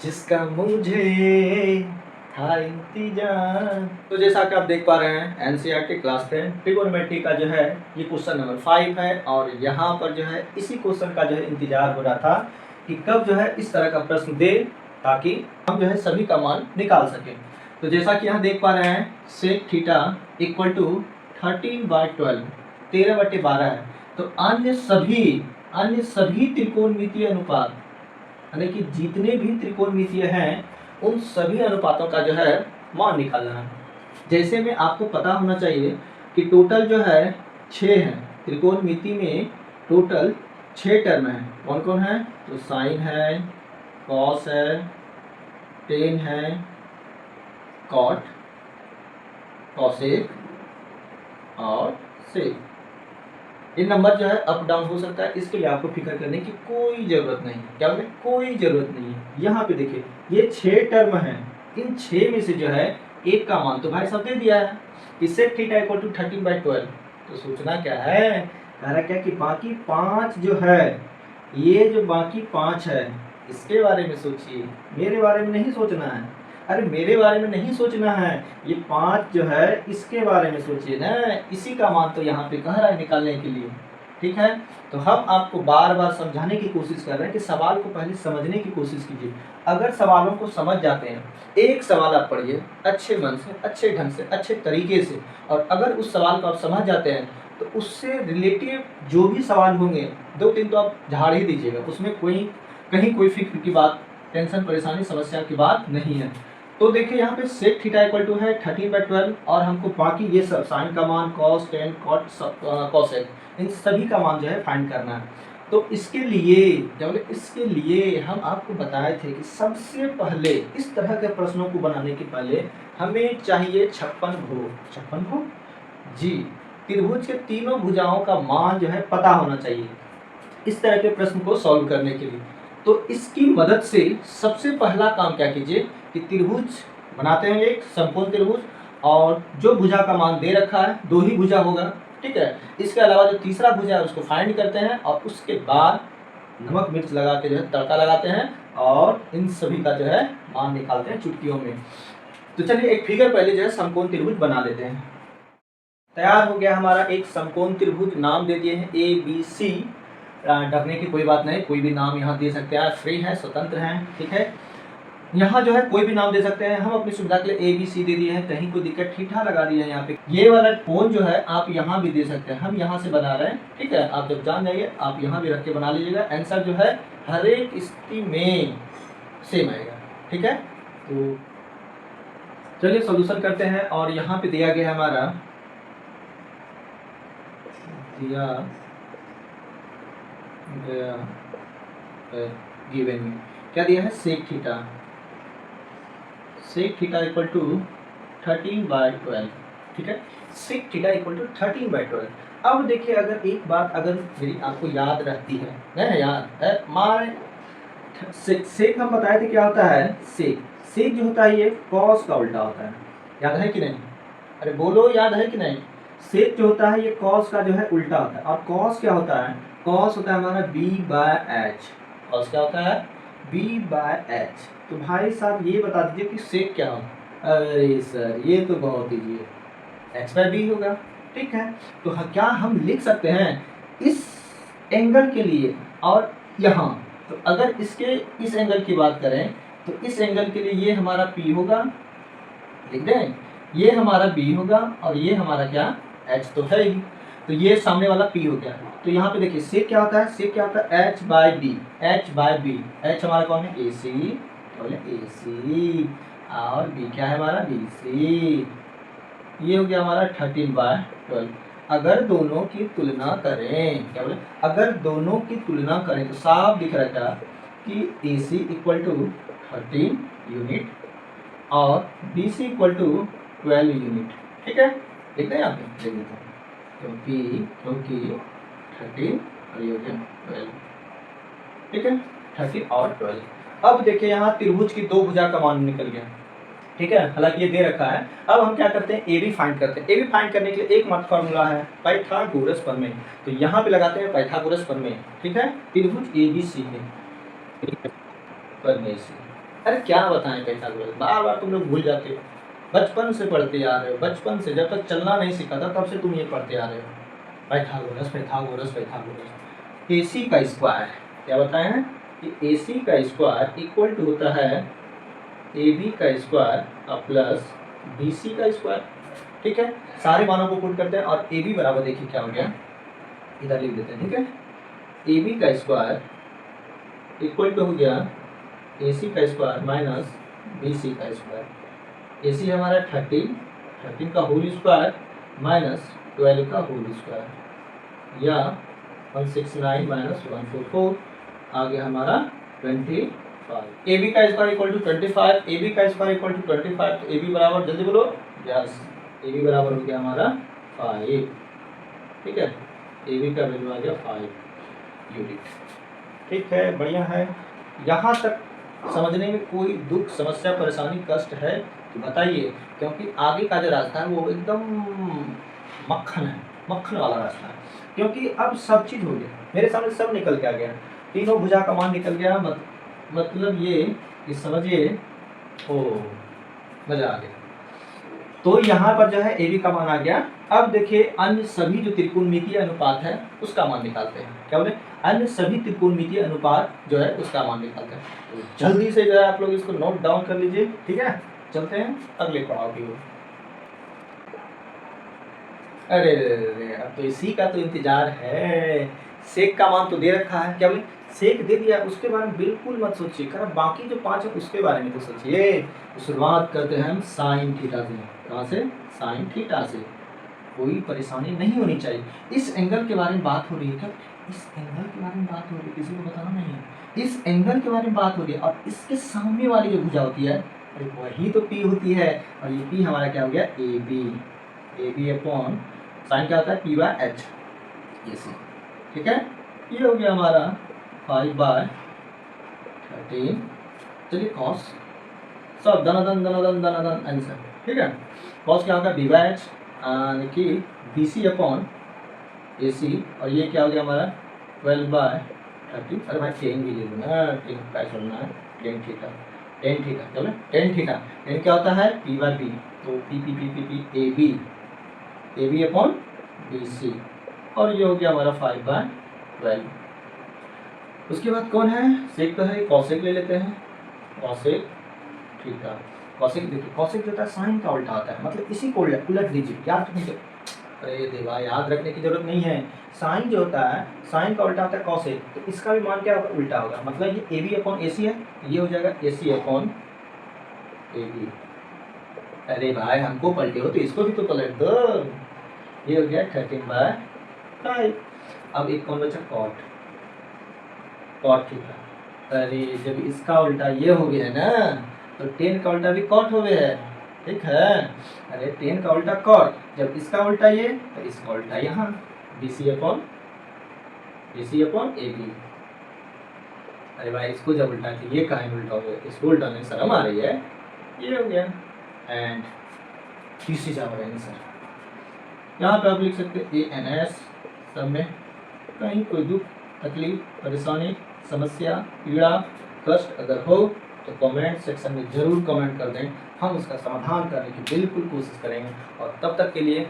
जिसका मुझे था इंतजार। तो जैसा कि आप देख पा रहे हैं एनसीईआरटी क्लास 10 ट्रिगोनोमेट्री का जो है ये क्वेश्चन नंबर 5 है और यहाँ पर जो है इसी क्वेश्चन का जो है इंतजार हो रहा था कि कब जो है इस तरह का प्रश्न दे ताकि हम जो है सभी का मान निकाल सकें। तो जैसा कि यहाँ देख पा रहे हैं सेक थीटा इक्वल टू 13/12 13/12 है। तो अन्य सभी त्रिकोणमितीय अनुपात यानी कि जितने भी त्रिकोणमितीय हैं उन सभी अनुपातों का जो है मान निकालना है। जैसे में आपको पता होना चाहिए कि टोटल जो है 6 है, त्रिकोणमिति में टोटल 6 टर्म है। कौन कौन है? तो साइन है, कॉस है, टेन है, कॉट, कॉसेक और सेक। ये नंबर जो है अप डाउन हो सकता है, इसके लिए आपको फिक्र करने की कोई ज़रूरत नहीं। क्या बोले? कोई ज़रूरत नहीं है। यहाँ पे देखिए ये 6 टर्म है, इन 6 में से जो है एक का मान तो भाई सब दे दिया है, इससे थीटा इक्वल टू 13/12। तो सोचना क्या है, कह रहा क्या कि बाकी 5 जो है, ये जो बाकी 5 है इसके बारे में सोचिए, मेरे बारे में नहीं सोचना है। अरे मेरे बारे में नहीं सोचना है, ये 5 जो है इसके बारे में सोचिए ना, इसी का मान तो यहाँ पे कह रहा है निकालने के लिए। ठीक है, तो हम आपको बार बार समझाने की कोशिश कर रहे हैं कि सवाल को पहले समझने की कोशिश कीजिए। अगर सवालों को समझ जाते हैं, एक सवाल आप पढ़िए अच्छे मन से, अच्छे ढंग से, अच्छे तरीके से, और अगर उस सवाल को आप समझ जाते हैं तो उससे रिलेटिव जो भी सवाल होंगे 2-3 तो आप झाड़ ही दीजिएगा, उसमें कहीं कोई फिक्र की बात, टेंशन, परेशानी, समस्या की बात नहीं है। तो देखिए यहाँ पे सेक थीटा इक्वल टू है 13/12 और हमको बाकी ये सब साइन का मान, कॉस, टेन, कॉट, कॉसेक, इन सभी का मान जो है फाइंड करना है। तो इसके लिए हम आपको बताए थे कि सबसे पहले इस तरह के प्रश्नों को बनाने के पहले हमें चाहिए 56 भुज जी, त्रिभुज के तीनों भुजाओं का मान जो है पता होना चाहिए इस तरह के प्रश्न को सॉल्व करने के लिए। तो इसकी मदद से सबसे पहला काम क्या कीजिए कि त्रिभुज बनाते हैं, एक समकोण त्रिभुज, और जो भुजा का मान दे रखा है 2 ही भुजा होगा। ठीक है, इसके अलावा जो तीसरा भुजा है उसको फाइंड करते हैं और उसके बाद नमक मिर्च लगा के जो है तड़का लगाते हैं और इन सभी का जो है मान निकालते हैं चुटकियों में। तो चलिए एक फिगर पहले जो है समकोण त्रिभुज बना लेते हैं। तैयार हो गया हमारा एक समकोण त्रिभुज, नाम दे दिए हैं ABC। ढकने की कोई बात नहीं, कोई भी नाम यहाँ दे सकते हैं, फ्री है, स्वतंत्र हैं। ठीक है, यहाँ जो है कोई भी नाम दे सकते हैं, हम अपनी सुविधा के लिए ABC दे दिए हैं, कहीं कोई दिक्कत थीटा लगा दिया है यहाँ पे। ये वाला कोण जो है आप यहाँ भी दे सकते हैं, हम यहाँ से बना रहे हैं। ठीक है, आप जब जान जाइए आप यहाँ भी रख के बना लीजिएगा, आंसर जो है हर एक स्थिति में सेम आएगा। ठीक है, तो चलिए सोल्यूशन करते हैं। और यहाँ पे दिया गया हमारा गिवन में क्या दिया है, सेक थीटा इक्वल टू 13/12। ठीक है, सेक थीटा इक्वल टू 13/12। अब देखिए, अगर एक बात अगर मेरी आपको याद रहती है, नहीं याद है, मारे सेक हम बताए थे क्या होता है, सेक जो होता है ये कॉस का उल्टा होता है, याद है कि नहीं? अरे बोलो, याद है कि नहीं? सेक जो होता है ये कॉस का जो है उल्टा होता है, और कॉस क्या होता है? कॉस होता है हमारा B/H। कॉस क्या होता है? B/H। तो भाई साहब ये बता दीजिए कि सेक क्या हो? अरे सर ये तो बहुत ईजी है, H/B होगा। ठीक है, तो क्या हम लिख सकते हैं इस एंगल के लिए और यहाँ, तो अगर इसके इस एंगल की बात करें तो इस एंगल के लिए ये हमारा P होगा, लिख दें, ये हमारा B होगा और ये हमारा क्या, H तो है ही, तो ये सामने वाला P हो गया। तो यहाँ पे देखिए सेक क्या होता है, सेक क्या होता है, H/B। H हमारा कौन है, AC, बोले AC, और B क्या है हमारा, BC। ये हो गया हमारा 13/12। अगर दोनों की तुलना करें, क्या बोले, अगर दोनों की तुलना करें तो साफ दिख रहा था कि AC इक्वल टू 13 यूनिट और BC इक्वल टू 12 यूनिट। ठीक है, देखते हैं यहाँ पे, देख लेते हैं, क्योंकि 13 और ये हो गया 12। ठीक है, 13 और 12। अब देखिए यहाँ त्रिभुज की 2 भुजा का मान निकल गया। ठीक है, हालांकि ये दे रखा है। अब हम क्या करते हैं, AB फाइंड करते हैं। AB फाइंड करने के लिए एकमात्र फार्मूला है पाइथागोरस प्रमेय, तो यहाँ पे लगाते हैं पाइथागोरस प्रमेय। ठीक है, त्रिभुज ABC है प्रमेय से। अरे क्या बताएं पाइथागोरस, बार बार तुम लोग भूल जाते हो, बचपन से पढ़ते आ रहे हो, बचपन से जब तक चलना नहीं सीखा था तब से तुम ये पढ़ते आ रहे हो, पाइथागोरस पाइथागोरस पाइथागोरस। AC का स्क्वायर क्या बताए हैं कि AC का स्क्वायर इक्वल टू होता है AB का स्क्वायर प्लस BC का स्क्वायर। ठीक है, सारे मानों को पुट करते हैं और AB बराबर देखिए क्या हो गया, इधर लिख देते हैं। ठीक है, AB का स्क्वायर इक्वल टू हो गया AC का स्क्वायर माइनस BC का स्क्वायर। AC हमारा 13 का होल स्क्वायर माइनस 12 का होल स्क्वायर, या 169 माइनस 144 आ गया हमारा 25। AB का स्क्वायर इक्वल टू 25, AB का स्क्वायर इक्वल टू 25, तो AB बराबर जल्दी बोलो, यस, AB बराबर हो गया हमारा 5। ठीक है, AB का वैल्यू आ गया 5 यूनिट। ठीक है, बढ़िया है। यहाँ तक समझने में कोई दुख समस्या परेशानी कष्ट है तो बताइए, क्योंकि आगे का जो रास्ता है वो एकदम मक्खन है, मक्खन वाला रास्ता है, क्योंकि अब सब चीज़ हो गया मेरे सामने, सब निकल के आ गया, तीनों भुजा का मान निकल गया। मतलब ये कि समझिए, ओ मजा आ गया। तो यहाँ पर जो है AB का मान आ गया। अब देखिए अन्य सभी जो त्रिकोणमितीय अनुपात है उसका मान निकालते हैं। क्या बोले, अन्य सभी त्रिकोणमितीय अनुपात जो है उसका मान निकालते हैं। तो जल्दी से जो है आप लोग इसको नोट डाउन कर लीजिए। ठीक है, चलते हैं अगले पड़ाव की ओर। अरे अब तो इसी का तो इंतजार है। सेक का मान तो दे रखा है, क्या बोले, सेक दे दिया, उसके बारे में बिल्कुल मत सोचिए, कारण बाकी जो 5 है उसके बारे में तो सोचिए। तो शुरुआत करते हैं हम साइन थीटा से। कहाँ से, साइन थीटा से। कोई परेशानी नहीं होनी चाहिए। इस एंगल के बारे में बात हो रही है क्या, इस एंगल के बारे में बात हो रही है, किसी को बताना नहीं है, इस एंगल के बारे में बात हो रही है। और इसके सामने वाली जो भुजा होती है अरे वही तो P होती है, और ये P हमारा क्या हो गया, AB अपॉन साइन क्या होता है P/H, ये सी। ठीक है, ये हो गया हमारा 5/13। चलिए कॉस सब धनाधन धनाधन धनाधन आंसर। ठीक है, कॉस क्या होगा B/H यानी कि BC अपॉन AC, और ये क्या हो गया हमारा 12/13। अरे भाई 10 भी ले लो ना, 10 का छोड़ना है, tan थीटा चलो tan थीटा, tan क्या होता है P/B, तो AB अपॉन BC, और ये हो गया हमारा 5/12। उसके बाद कौन है, सेक तो है, कॉसेक ले लेते हैं, कॉसेक थीटा। कॉसेक देखिए, कॉसेक जो होता है साइन का उल्टा होता है, मतलब इसी को उलट दीजिए, याद रखने की, अरे देवा याद रखने की जरूरत नहीं है। साइन जो होता है, साइन का उल्टा होता है कॉसेक, तो इसका भी मान क्या होगा, उल्टा होगा। मतलब ये AB अपॉन AC है, ये हो जाएगा AC अपॉन AB। अरे भाई हमको पलटे हो तो इसको भी तो पलट दो, ये हो गया 13/5। अब एक कौन बचा, कॉट थीटा। अरे जब इसका उल्टा ये हो गया है ना, तो 10 का उल्टा भी कॉट हो गया है। ठीक है, अरे 10 का उल्टा कॉट, जब इसका उल्टा ये तो इसका उल्टा यहाँ BC अपॉन AB। अरे भाई इसको जब उल्टा तो ये कहाँ उल्टा हो गया, इसको उल्टा नहीं शर्म आ रही है, ये हो गया। एंड BC जा रहा है आंसर। यहाँ पे आप लिख सकते ANS। सब में कहीं कोई दुख तकलीफ परेशानी समस्या पीड़ा कष्ट अगर हो तो कमेंट सेक्शन में ज़रूर कमेंट कर दें, हम उसका समाधान करने की बिल्कुल कोशिश करेंगे। और तब तक के लिए